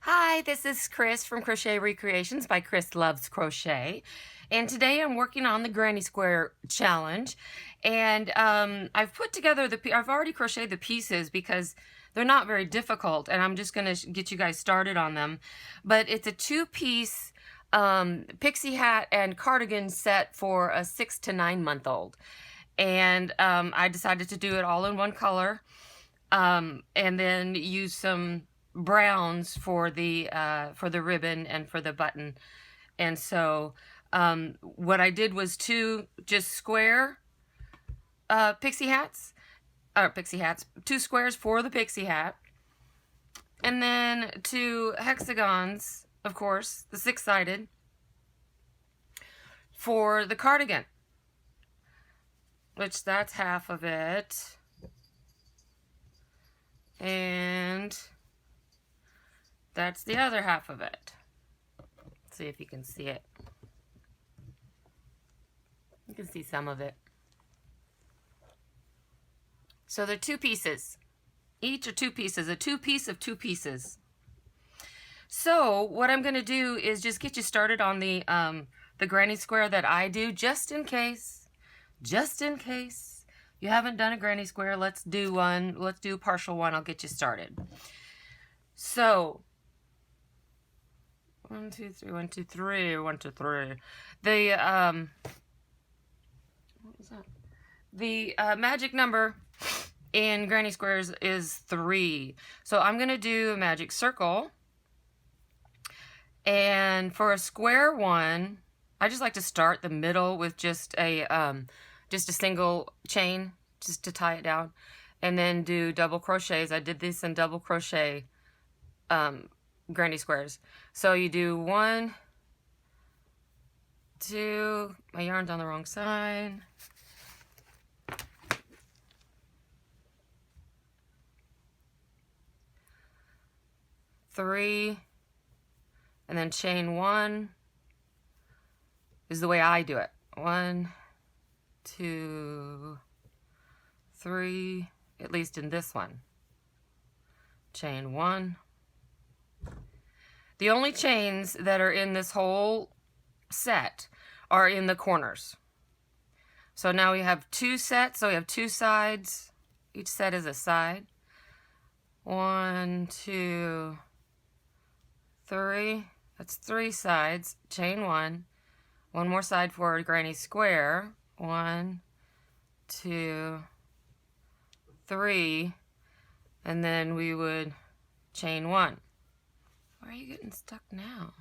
Hi, this is Chris from Crochet Recreations by Chris Loves Crochet. And today I'm working on the Granny Square Challenge. And I've put together I've already crocheted the pieces because they're not very difficult. And I'm just going to get you guys started on them. But it's a two-piece pixie hat and cardigan set for a 6 to 9 month old. And I decided to do it all in one color. And then use some browns for the ribbon and for the button. And so what I did was two just square pixie hats, two squares for the pixie hat, and then two hexagons, of course, the 6-sided, for the cardigan, which that's half of it. And that's the other half of it. Let's see if you can see it. You can see some of it. So they're two pieces. Each are two pieces, a two-piece of two pieces. So what I'm going to do is just get you started on the granny square that I do, just in case you haven't done a granny square. Let's do one. Let's do a partial one. I'll get you started. So 1, 2, 3, 1, 2, 3, 1, 2, 3. The what is that? The magic number in granny squares is 3. So I'm gonna do a magic circle, and for a square one, I just like to start the middle with just a single chain just to tie it down, and then do double crochets. I did this in double crochet granny squares. So you do 1, 2, my yarn's on the wrong side. 3, and then chain 1 is the way I do it. 1, 2, 3, at least in this one. Chain 1. The only chains that are in this whole set are in the corners. So now we have 2 sets, so we have 2 sides. Each set is a side. 1, 2, 3. That's 3 sides. Chain 1. One more side for a granny square. 1, 2, 3. And then we would chain 1. Why are you getting stuck now?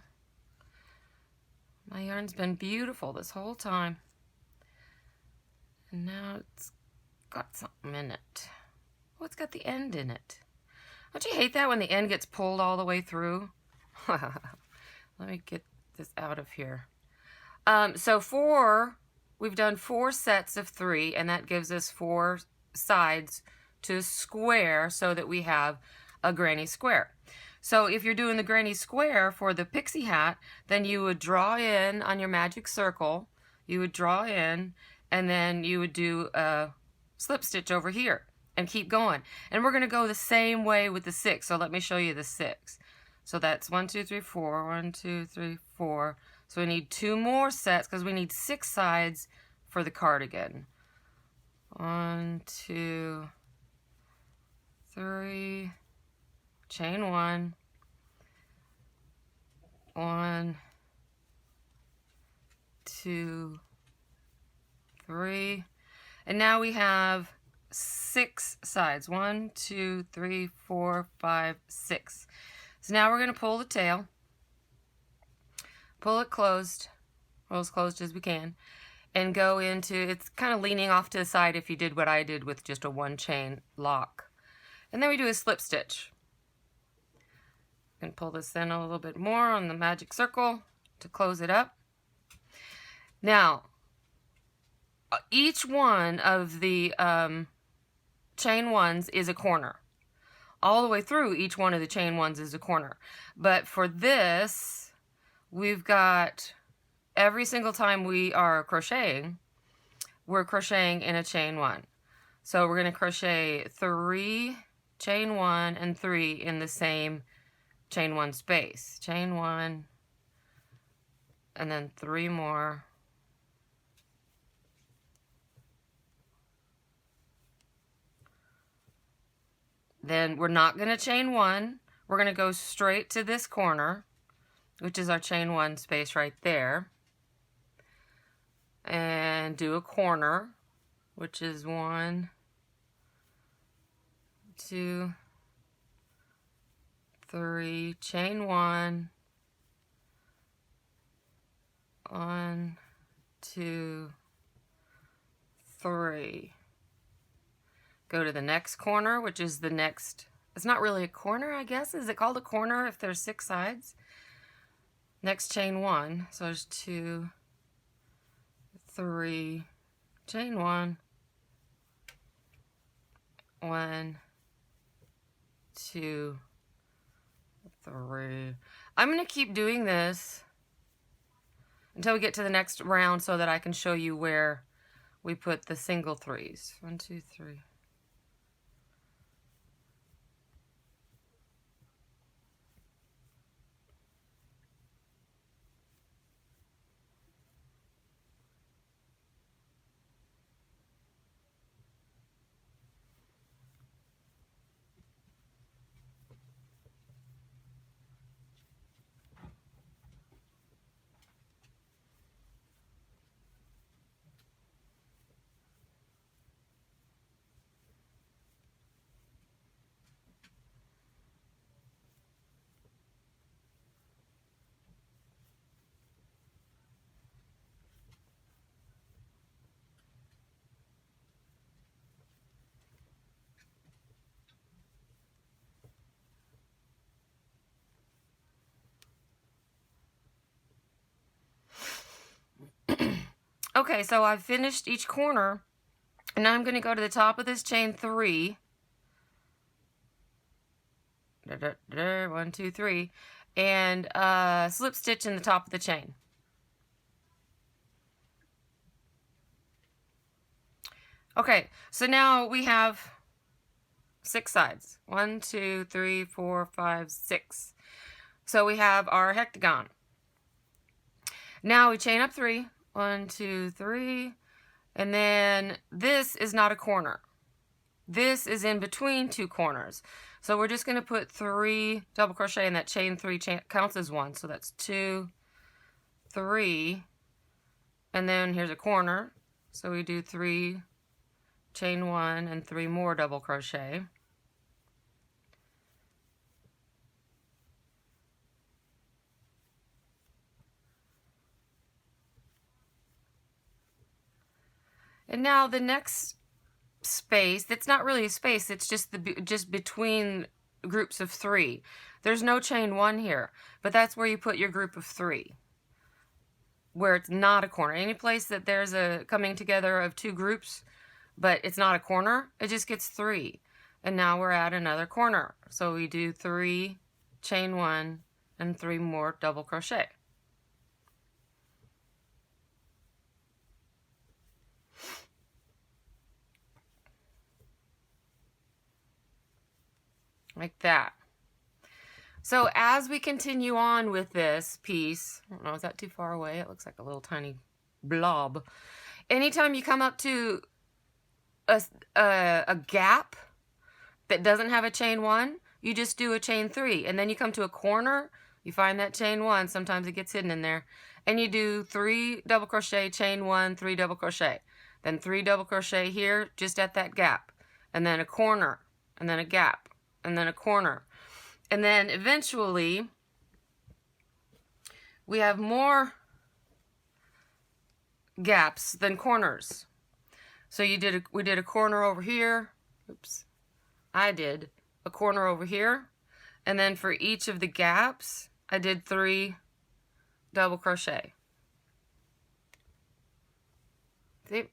My yarn's been beautiful this whole time. And now it's got something in it. Oh, it's got the end in it. Don't you hate that when the end gets pulled all the way through? Let me get this out of here. We've done 4 sets of 3, and that gives us 4 sides to square so that we have a granny square. So if you're doing the granny square for the pixie hat, then you would draw in on your magic circle, you would draw in, and then you would do a slip stitch over here and keep going. And we're going to go the same way with the 6. So let me show you the 6. So that's 1, 2, 3, 4, 1, 2, 3, 4. So we need 2 more sets because we need 6 sides for the cardigan. 1, 2, 3, chain 1, 1, 2, 3, and now we have 6 sides. 1, 2, 3, 4, 5, 6. So now we're going to pull the tail, pull it closed, or as closed as we can, and go into, it's kind of leaning off to the side if you did what I did with just a 1 chain lock. And then we do a slip stitch. And pull this in a little bit more on the magic circle to close it up. Now, each one of the chain 1s is a corner. All the way through, each one of the chain 1s is a corner. But for this, we've got, every single time we are crocheting, we're crocheting in a chain 1. So we're going to crochet 3, chain 1, and 3 in the same chain 1 space, chain 1, and then 3 more. Then we're not going to chain 1. We're going to go straight to this corner, which is our chain 1 space right there, and do a corner, which is 1, 2, 3, chain 1, 1, 2, 3. Go to the next corner, which is the next, it's not really a corner, I guess. Is it called a corner if there's 6 sides? Next chain 1, so there's 2, 3, chain 1, 1, 2, 3. I'm going to keep doing this until we get to the next round so that I can show you where we put the single 3s. 1, 2, 3. Okay, so I've finished each corner, and now I'm going to go to the top of this chain 3. 1, 2, 3, and slip stitch in the top of the chain. Okay, so now we have 6 sides. 1, 2, 3, 4, 5, 6. So we have our hectagon. Now we chain up 3. 1, 2, 3, and then this is not a corner. This is in between 2 corners. So we're just going to put 3 double crochet in that chain 3 counts as 1. So that's 2, 3, and then here's a corner. So we do 3, chain 1, and 3 more double crochet. And now the next space, it's not really a space, it's just just between groups of 3. There's no chain 1 here, but that's where you put your group of 3, where it's not a corner. Any place that there's a coming together of 2 groups, but it's not a corner, it just gets 3. And now we're at another corner. So we do 3, chain 1, and 3 more double crochet. Like that. So as we continue on with this piece, I don't know, is that too far away? It looks like a little tiny blob. Anytime you come up to a gap that doesn't have a chain 1, you just do a chain 3. And then you come to a corner, you find that chain 1, sometimes it gets hidden in there, and you do 3 double crochet, chain 1, 3 double crochet. Then 3 double crochet here, just at that gap. And then a corner, and then a gap, and then a corner. And then eventually, we have more gaps than corners. So we did a corner over here. Oops. I did a corner over here. And then for each of the gaps, I did 3 double crochet. See?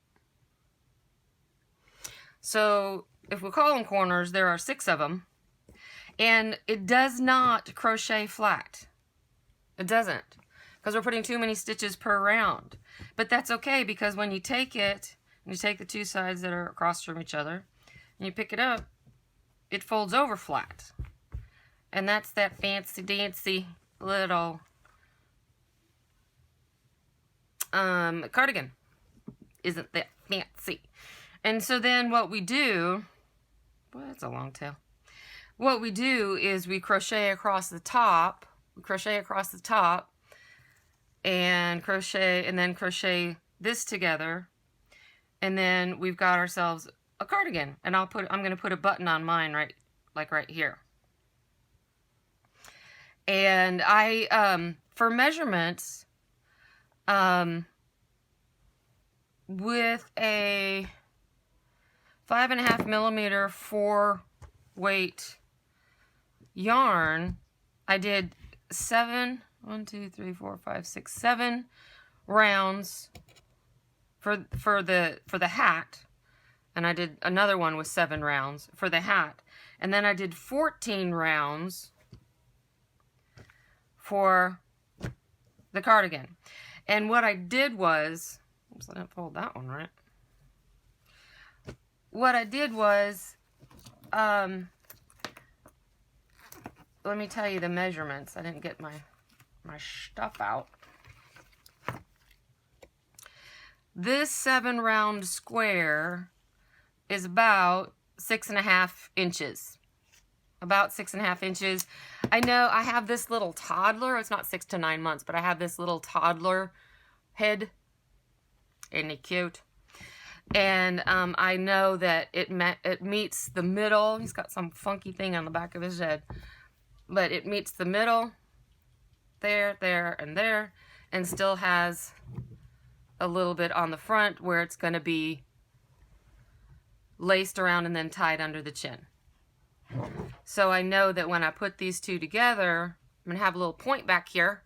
So if we call them corners, there are 6 of them. And it does not crochet flat. It doesn't. Because we're putting too many stitches per round. But that's okay, because when you take it, and you take the 2 sides that are across from each other, and you pick it up, it folds over flat. And that's that fancy dancy little cardigan. Isn't that fancy? And so then what we do, well, that's a long tail. What we do is we crochet across the top. We crochet across the top and crochet, and then crochet this together. And then we've got ourselves a cardigan. And I'm going to put a button on mine right here. And I, for measurements, with a 5.5 millimeter 4 weight yarn, I did 7 rounds for the hat, and I did another one with 7 rounds for the hat, and then I did 14 rounds for the cardigan. And what I did was, oops, I didn't fold that one right. What I did was, let me tell you the measurements. I didn't get my stuff out. This 7 round square is about 6.5 inches. About 6.5 inches. I know I have this little toddler. It's not 6 to 9 months, but I have this little toddler head. Isn't he cute? And I know that it meets the middle. He's got some funky thing on the back of his head. But it meets the middle, there, and still has a little bit on the front where it's going to be laced around and then tied under the chin. So I know that when I put these two together, I'm going to have a little point back here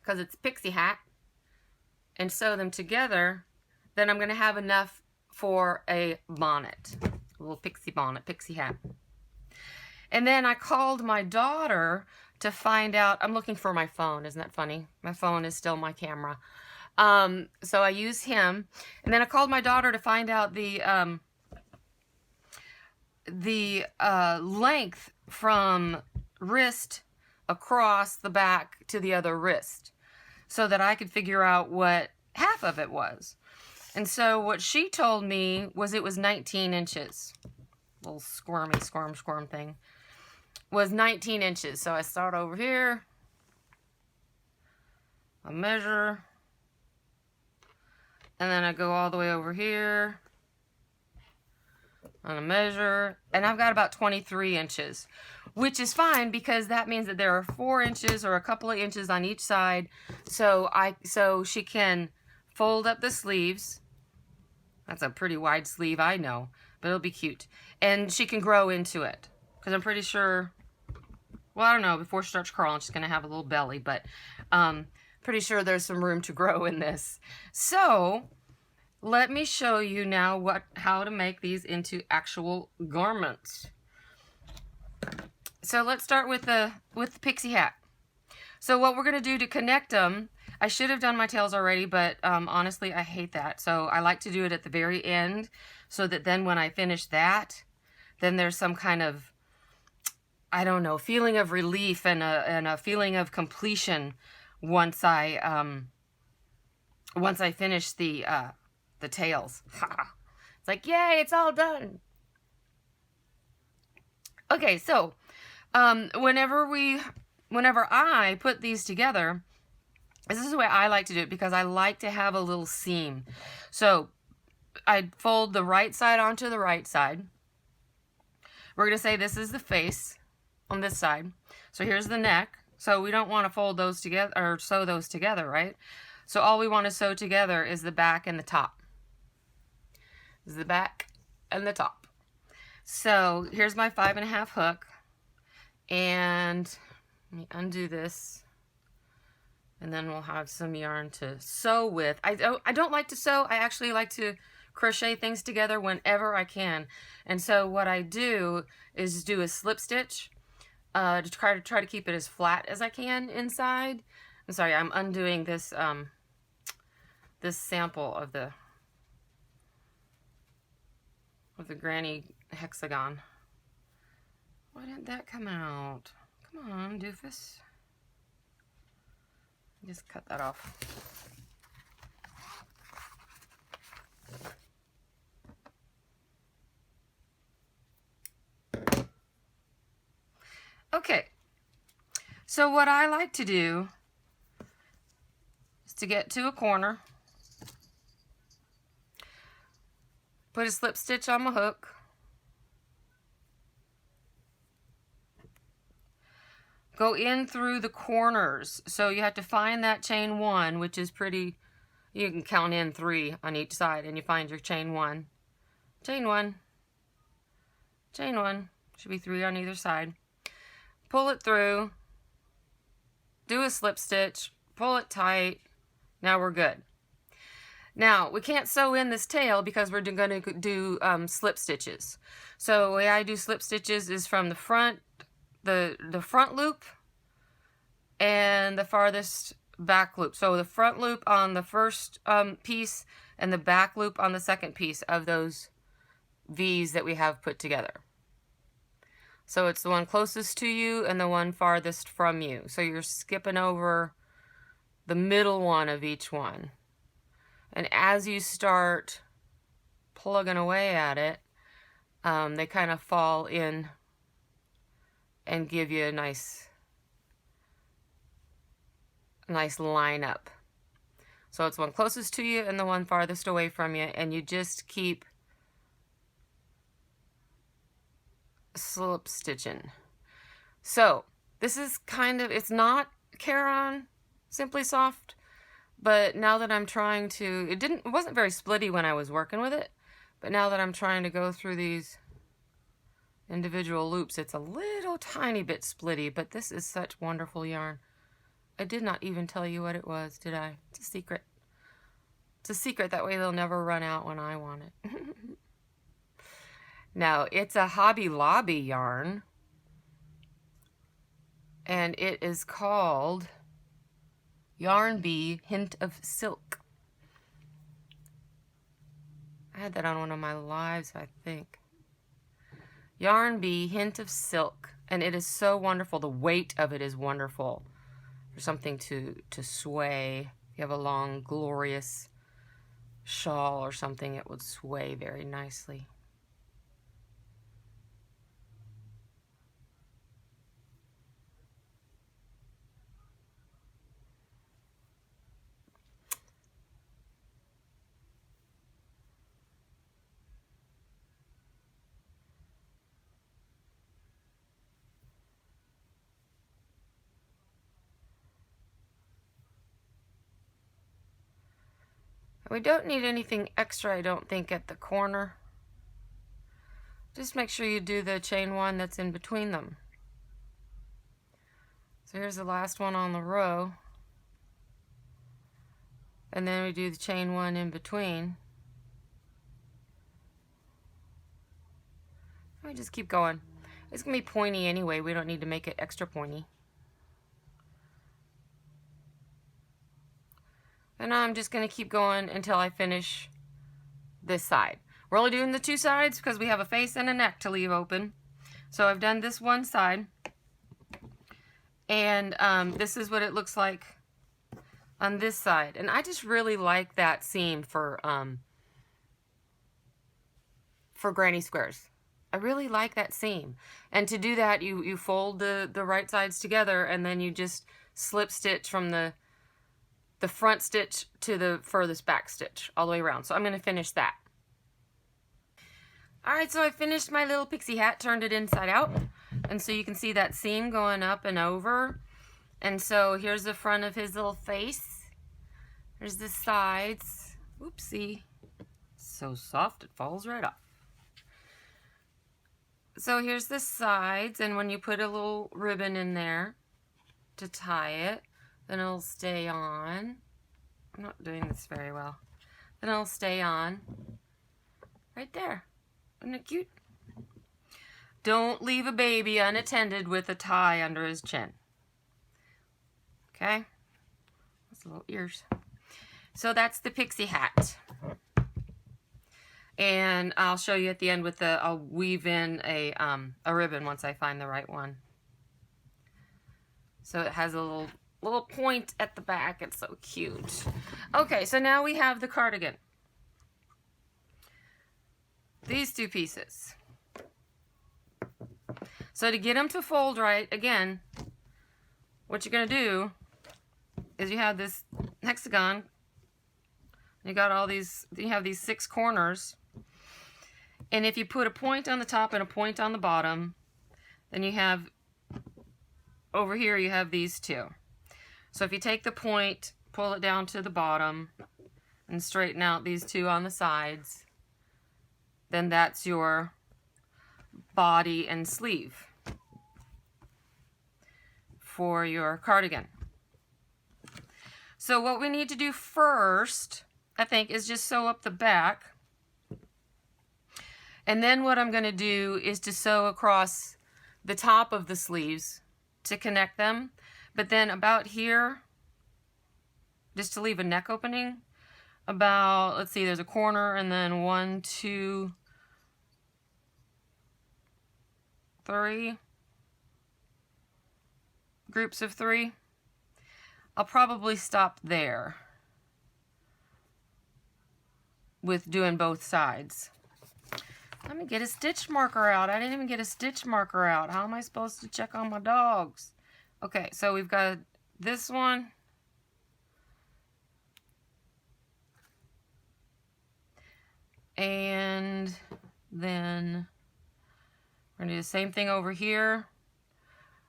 because it's Pixie hat, and sew them together. Then I'm going to have enough for a bonnet, a little Pixie bonnet, Pixie hat. And then I called my daughter to find out. I'm looking for my phone. Isn't that funny? My phone is still my camera. So I use him. And then I called my daughter to find out the length from wrist across the back to the other wrist, so that I could figure out what half of it was. And so what she told me was it was 19 inches. Little squirm thing. Was 19 inches. So I start over here. I measure. And then I go all the way over here. And I measure. And I've got about 23 inches. Which is fine because that means that there are 4 inches or a couple of inches on each side. So she can fold up the sleeves. That's a pretty wide sleeve, I know. But it'll be cute. And she can grow into it. Because I'm pretty sure, well, I don't know, before she starts crawling, she's going to have a little belly. But pretty sure there's some room to grow in this. So let me show you now how to make these into actual garments. So let's start with the Pixie hat. So what we're going to do to connect them, I should have done my tails already, but honestly, I hate that. So I like to do it at the very end, so that then when I finish that, then there's some kind of, I don't know, feeling of relief and a feeling of completion once I finish the tails. It's like, yay, it's all done. Okay, so whenever I put these together, this is the way I like to do it because I like to have a little seam. So I fold the right side onto the right side. We're going to say this is the face on this side. So here's the neck. So we don't want to fold those together or sew those together, right? So all we want to sew together is the back and the top. This is the back and the top. So here's my 5.5 hook. And let me undo this. And then we'll have some yarn to sew with. I don't like to sew. I actually like to crochet things together whenever I can. And so what I do is do a slip stitch to try to keep it as flat as I can inside. I'm sorry, I'm undoing this this sample of the granny hexagon. Why didn't that come out? Come on, doofus. Just cut that off. Okay, so what I like to do is to get to a corner, put a slip stitch on my hook, go in through the corners. So you have to find that chain 1, which is pretty, you can count in 3 on each side, and you find your chain 1. Chain 1, chain 1, should be 3 on either side. Pull it through, do a slip stitch, pull it tight. Now we're good. Now we can't sew in this tail because we're going to do slip stitches. So the way I do slip stitches is from the front, the front loop and the farthest back loop. So the front loop on the first piece and the back loop on the second piece of those V's that we have put together. So it's the one closest to you and the one farthest from you. So you're skipping over the middle one of each one. And as you start plugging away at it, they kind of fall in and give you a nice line up. So it's one closest to you and the one farthest away from you, and you just keep slip stitching. So this is kind of, it's not Caron Simply Soft, but now that I'm trying to, it wasn't very splitty when I was working with it, but now that I'm trying to go through these individual loops, it's a little tiny bit splitty, but this is such wonderful yarn. I did not even tell you what it was, did I? It's a secret. It's a secret, that way they'll never run out when I want it. Now, it's a Hobby Lobby yarn, and it is called Yarn Bee Hint of Silk. I had that on one of my lives, I think. Yarn Bee Hint of Silk, and it is so wonderful. The weight of it is wonderful. For something to sway. If you have a long, glorious shawl or something, it would sway very nicely. We don't need anything extra, I don't think, at the corner. Just make sure you do the chain 1 that's in between them. So here's the last one on the row. And then we do the chain 1 in between. We just keep going. It's going to be pointy anyway. We don't need to make it extra pointy. And I'm just going to keep going until I finish this side. We're only doing the 2 sides because we have a face and a neck to leave open. So I've done this one side. And this is what it looks like on this side. And I just really like that seam for granny squares. I really like that seam. And to do that, you fold the right sides together, and then you just slip stitch from the front stitch to the furthest back stitch all the way around. So I'm going to finish that. Alright, so I finished my little pixie hat, turned it inside out. And so you can see that seam going up and over. And so here's the front of his little face. There's the sides. Oopsie. So soft it falls right off. So here's the sides, and when you put a little ribbon in there to tie it, then it'll stay on. I'm not doing this very well. Then it'll stay on right there. Isn't it cute? Don't leave a baby unattended with a tie under his chin. Okay? Those little ears. So that's the pixie hat. And I'll show you at the end with the, I'll weave in a ribbon once I find the right one. So it has a little point at the back. It's so cute. Okay, so now we have the cardigan. These two pieces. So to get them to fold right, again, what you're going to do is you have this hexagon. You got all these, you have these 6 corners. And if you put a point on the top and a point on the bottom, then you have, over here you have these 2. So if you take the point, pull it down to the bottom, and straighten out these 2 on the sides, then that's your body and sleeve for your cardigan. So what we need to do first, I think, is just sew up the back. And then what I'm going to do is to sew across the top of the sleeves to connect them. But then about here, just to leave a neck opening, about, let's see, there's a corner, and then 1, 2, 3 groups of 3. I'll probably stop there with doing both sides. Let me get a stitch marker out. I didn't even get a stitch marker out. How am I supposed to check on my dogs? Okay, so we've got this one. And then we're going to do the same thing over here.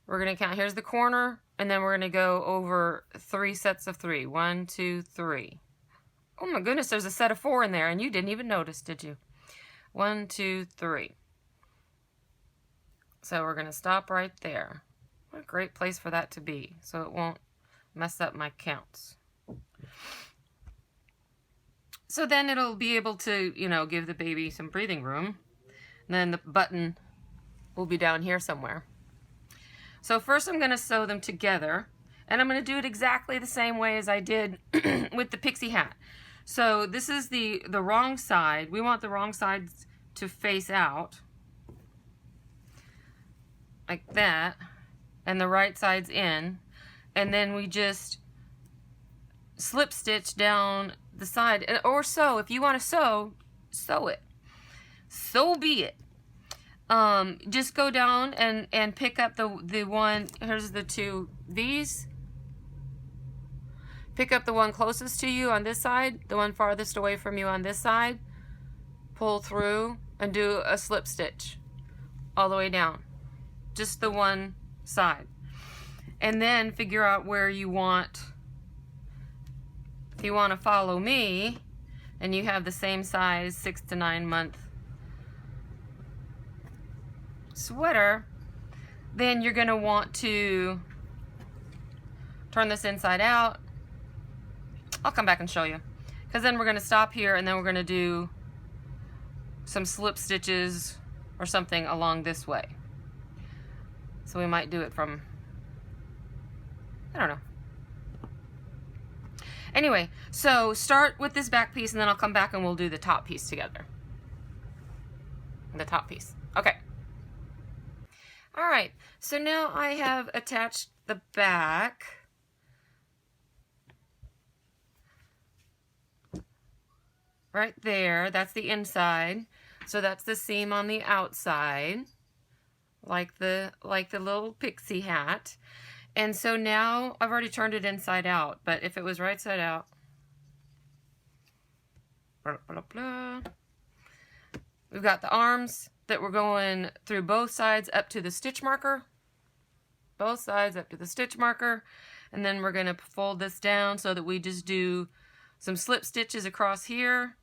We're going to count, here's the corner, and then we're going to go over 3 sets of 3. 1, 2, 3. Oh my goodness, there's a set of 4 in there, and you didn't even notice, did you? 1, 2, 3. So we're going to stop right there. What a great place for that to be, so it won't mess up my counts. So then it'll be able to, you know, give the baby some breathing room. And then the button will be down here somewhere. So first I'm going to sew them together, and I'm going to do it exactly the same way as I did with the pixie hat. So this is the wrong side. We want the wrong sides to face out, like that, and the right side's in. And then we just slip stitch down the side, or sew. If you want to sew, sew it. So be it. Just go down and pick up the one, here's the 2, these. Pick up the one closest to you on this side, the one farthest away from you on this side, pull through and do a slip stitch all the way down, just the one side. And then figure out where you want, if you want to follow me and you have the same size 6 to 9 month sweater, then you're going to want to turn this inside out. I'll come back and show you, because then we're going to stop here and then we're going to do some slip stitches or something along this way. So we might do it from, I don't know. Anyway, so start with this back piece and then I'll come back and we'll do the top piece together. The top piece. Okay. All right, so now I have attached the back. Right there, that's the inside. So that's the seam on the outside, like the little pixie hat. And so now I've already turned it inside out, but if it was right side out, blah, blah, blah. We've got the arms that we're going through both sides up to the stitch marker. Both sides up to the stitch marker. And then we're going to fold this down so that we just do some slip stitches across here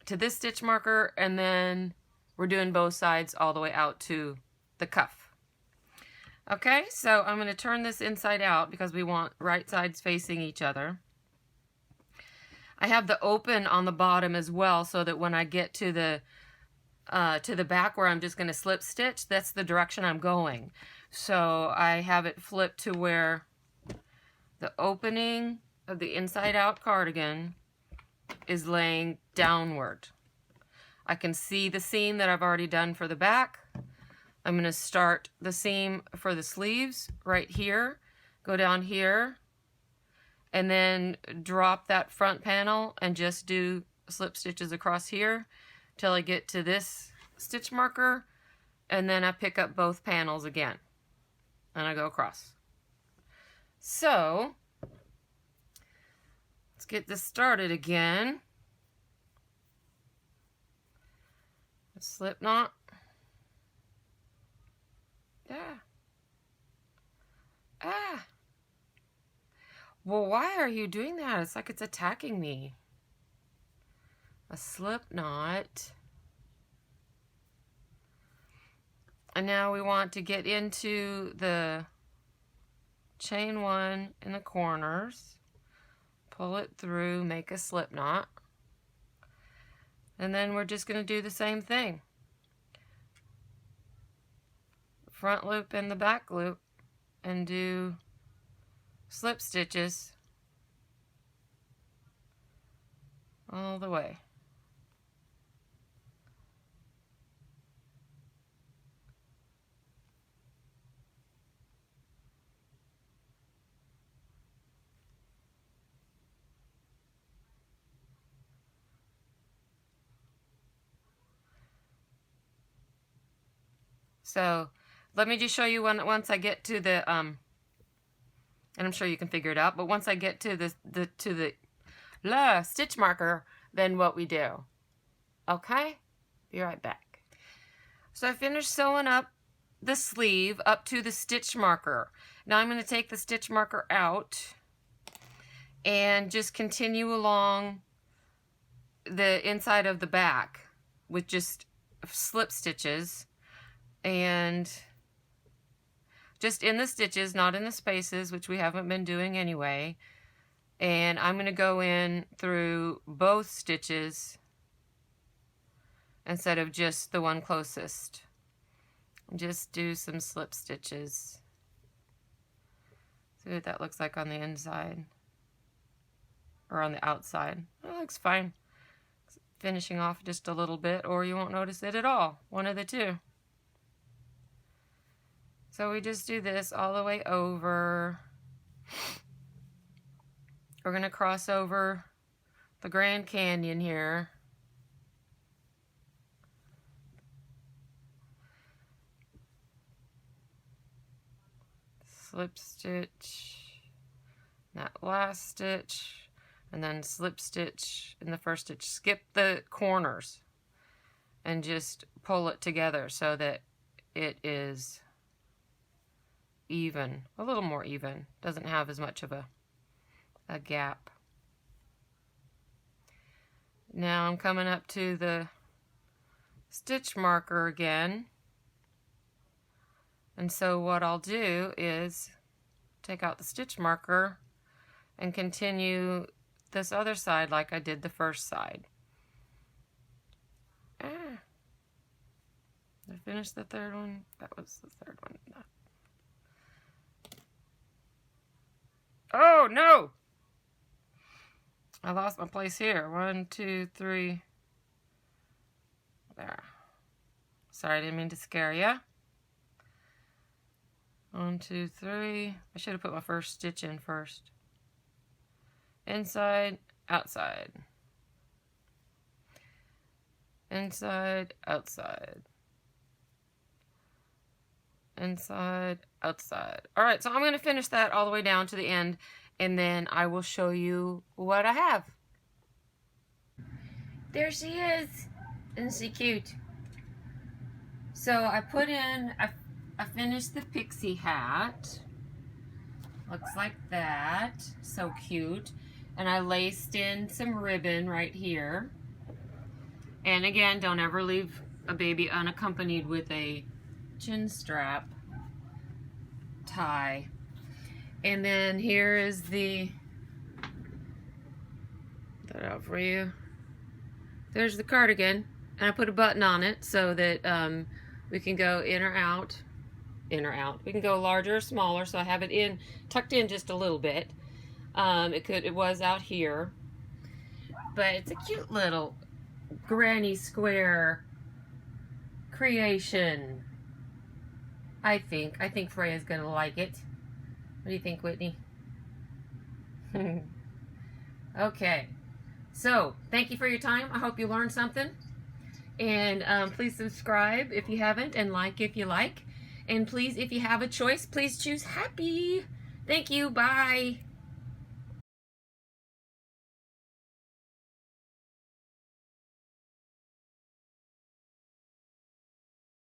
to this stitch marker, and then we're doing both sides all the way out to the cuff. Okay, so I'm going to turn this inside out because we want right sides facing each other. I have the open on the bottom as well, so that when I get to the back where I'm just going to slip stitch, that's the direction I'm going. So I have it flipped to where the opening of the inside out cardigan is laying downward. I can see the seam that I've already done for the back. I'm going to start the seam for the sleeves right here, go down here, and then drop that front panel and just do slip stitches across here till I get to this stitch marker, and then I pick up both panels again and I go across. So let's get this started again. A slip knot. Ah. Well, why are you doing that? It's like it's attacking me. A slip knot. And now we want to get into the chain one in the corners, pull it through, make a slip knot, and then we're just going to do the same thing. Front loop and the back loop, and do slip stitches all the way. So let me just show you once I get to the and I'm sure you can figure it out, but once I get to the stitch marker, then what we do. Okay? Be right back. So I finished sewing up the sleeve up to the stitch marker. Now I'm going to take the stitch marker out and just continue along the inside of the back with just slip stitches, and just in the stitches, not in the spaces, which we haven't been doing anyway. And I'm going to go in through both stitches instead of just the one closest. Just do some slip stitches. See what that looks like on the inside or on the outside. That looks fine. Finishing off just a little bit, or you won't notice it at all. One of the two. So we just do this all the way over. We're going to cross over the Grand Canyon here. Slip stitch, that last stitch, and then slip stitch in the first stitch. Skip the corners and just pull it together so that it is even, a little more even. Doesn't have as much of a gap. Now I'm coming up to the stitch marker again. And so what I'll do is take out the stitch marker and continue this other side like I did the first side. Did I finish the third one? That was the third one. No. Oh no! I lost my place here. 1, 2, 3. There. Sorry, I didn't mean to scare you. 1, 2, 3. I should have put my first stitch in first. Inside, outside. Inside, outside. Inside, outside. Alright, so I'm going to finish that all the way down to the end, and then I will show you what I have. There she is. Isn't she cute? So I put in, I finished the Pixie hat. Looks like that. So cute. And I laced in some ribbon right here. And again, don't ever leave a baby unaccompanied with a chin strap tie. And then here is the, put that out for you. There's the cardigan, and I put a button on it so that we can go in or out. In or out. We can go larger or smaller, so I have it in, tucked in just a little bit. It was out here, but it's a cute little granny square creation. I think Freya's gonna like it. What do you think, Whitney? Okay, so thank you for your time. I hope you learned something, and please subscribe if you haven't, and like if you like, and please, if you have a choice, please choose happy. Thank you. Bye.